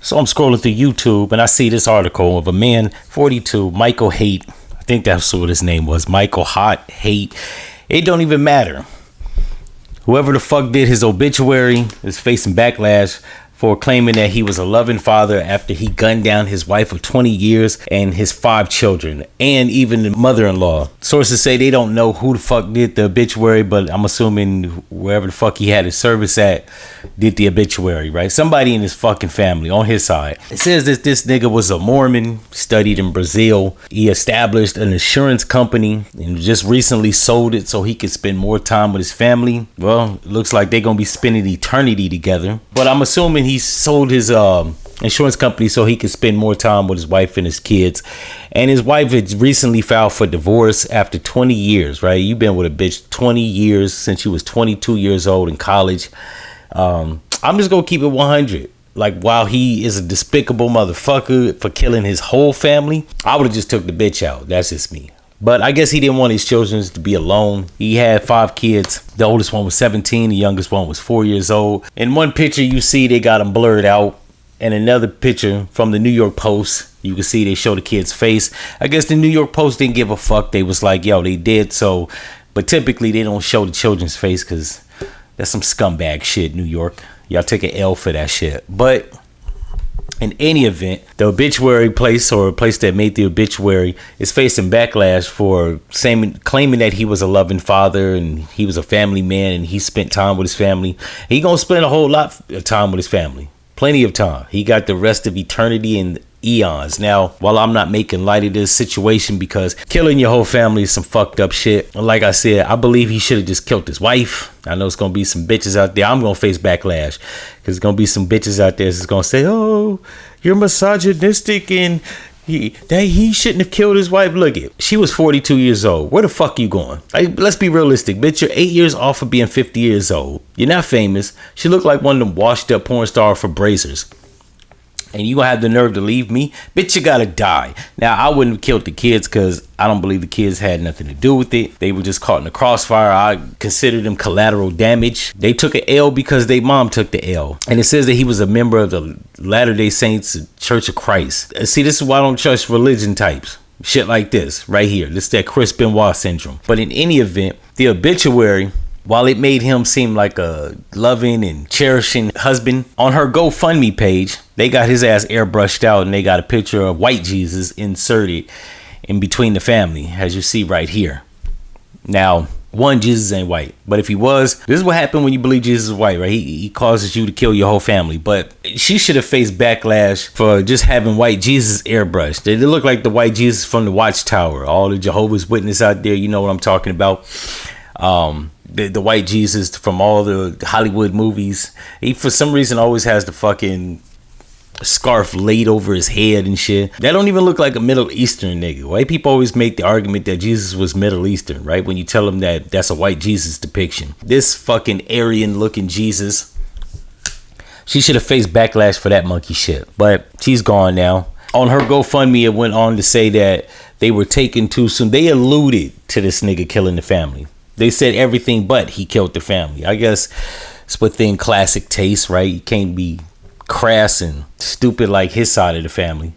So I'm scrolling through YouTube and I see this article of a man, 42, Michael Haight. I think that's what his name was, Michael Haight. It don't even matter. Whoever the fuck did his obituary is facing backlash for claiming that he was a loving father after he gunned down his wife of 20 years and his 5 children, and even the mother-in-law. Sources say they don't know who the fuck did the obituary, but I'm assuming wherever the fuck he had his service at did the obituary, right? Somebody in his fucking family on his side. It says that this nigga was a Mormon, studied in Brazil. He established an insurance company and just recently sold it so he could spend more time with his family. Well, it looks like they're gonna be spending eternity together, but I'm assuming he sold his insurance company so he could spend more time with his wife and his kids. And his wife had recently filed for divorce after 20 years, right? You've been with a bitch 20 years since you was 22 years old in college. I'm just gonna keep it 100. Like, while he is a despicable motherfucker for killing his whole family, I would have just took the bitch out. That's just me. But I guess he didn't want his children to be alone. He had 5 kids. The oldest one was 17. The youngest one was 4 years old. In one picture, you see they got him blurred out. And another picture from the New York Post, you can see they show the kid's face. I guess the New York Post didn't give a fuck. They was like, yo, they did so. But typically, they don't show the children's face because that's some scumbag shit, New York. Y'all take an L for that shit. But in any event, the obituary place, or a place that made the obituary, is facing backlash for claiming that he was a loving father and he was a family man and he spent time with his family. He gonna spend a whole lot of time with his family. Plenty of time. He got the rest of eternity and eons. Now, while I'm not making light of this situation, because killing your whole family is some fucked up shit, like I said, I believe he should have just killed his wife. I know it's gonna be some bitches out there. I'm gonna face backlash because it's gonna be some bitches out there that's gonna say, oh, you're misogynistic and he shouldn't have killed his wife. Look it, she was 42 years old. Where the fuck you going? Like, let's be realistic, bitch. You're 8 years off of being 50 years old. You're not famous. She looked like one of them washed up porn star for Brazers. And you gonna have the nerve to leave me? Bitch, you gotta die. Now, I wouldn't have killed the kids because I don't believe the kids had nothing to do with it. They were just caught in the crossfire. I consider them collateral damage. They took an L because their mom took the L. And it says that he was a member of the Latter-day Saints Church of Christ. See, this is why I don't trust religion types. Shit like this right here. This is that Chris Benoit syndrome. But in any event, the obituary, while it made him seem like a loving and cherishing husband, on her GoFundMe page, they got his ass airbrushed out and they got a picture of white Jesus inserted in between the family, as you see right here. Now, one, Jesus ain't white, but if he was, this is what happened when you believe Jesus is white, right? He causes you to kill your whole family. But she should have faced backlash for just having white Jesus airbrushed. They look like the white Jesus from the Watchtower. All the Jehovah's Witnesses out there, you know what I'm talking about. The white Jesus from all the Hollywood movies. He, for some reason, always has the fucking scarf laid over his head and shit. That don't even look like a Middle Eastern nigga. White people always make the argument that Jesus was Middle Eastern, right? When you tell them that that's a white Jesus depiction. This fucking Aryan looking Jesus, she should have faced backlash for that monkey shit. But she's gone now. On her GoFundMe, it went on to say that they were taken too soon. They alluded to this nigga killing the family. They said everything but he killed the family. I guess it's within classic taste, right? You can't be crass and stupid like his side of the family.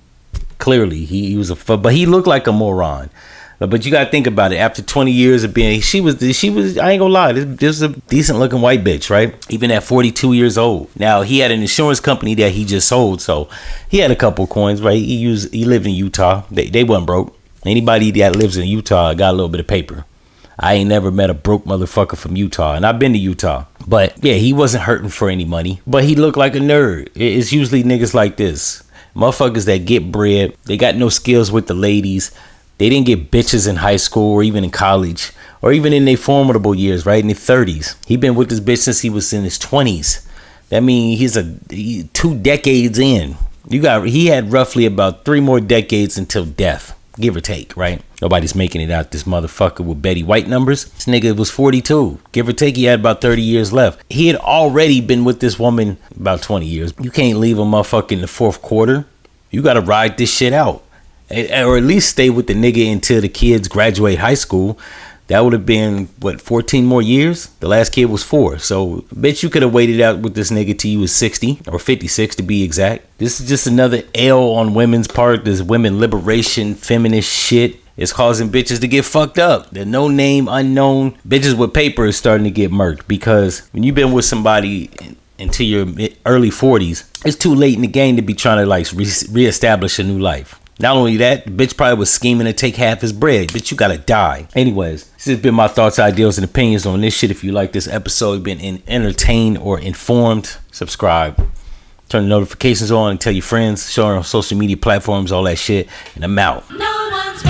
Clearly, he was but he looked like a moron. But you gotta think about it. After 20 years of being, she was. I ain't gonna lie, this is a decent looking white bitch, right? Even at 42 years old. Now he had an insurance company that he just sold, so he had a couple coins, right? He lived in Utah. They wasn't broke. Anybody that lives in Utah got a little bit of paper. I ain't never met a broke motherfucker from Utah, and I've been to Utah. But yeah, he wasn't hurting for any money, but he looked like a nerd. It's usually niggas like this. Motherfuckers that get bread. They got no skills with the ladies. They didn't get bitches in high school or even in college or even in their formidable years, right? In their 30s. He been with this bitch since he was in his 20s. That means he's 2 decades in. He had roughly about 3 more decades until death. Give or take, right? Nobody's making it out this motherfucker with Betty White numbers. This nigga was 42. Give or take, he had about 30 years left. He had already been with this woman about 20 years. You can't leave a motherfucker in the 4th quarter. You gotta ride this shit out. Or at least stay with the nigga until the kids graduate high school. that would have been, what, 14 more years? The last kid was 4. So, bitch, you could have waited out with this nigga till you was 60 or 56 to be exact. This is just another L on women's part. This women liberation, feminist shit. It's causing bitches to get fucked up. The no name, unknown bitches with paper is starting to get murked, because when you've been with somebody into your early 40s, it's too late in the game to be trying to like reestablish a new life. Not only that, the bitch probably was scheming to take half his bread. Bitch, you gotta die. Anyways, this has been my thoughts, ideals, and opinions on this shit. If you like this episode, been entertained or informed, subscribe. Turn the notifications on and tell your friends. Show her on social media platforms, all that shit. And I'm out. No one's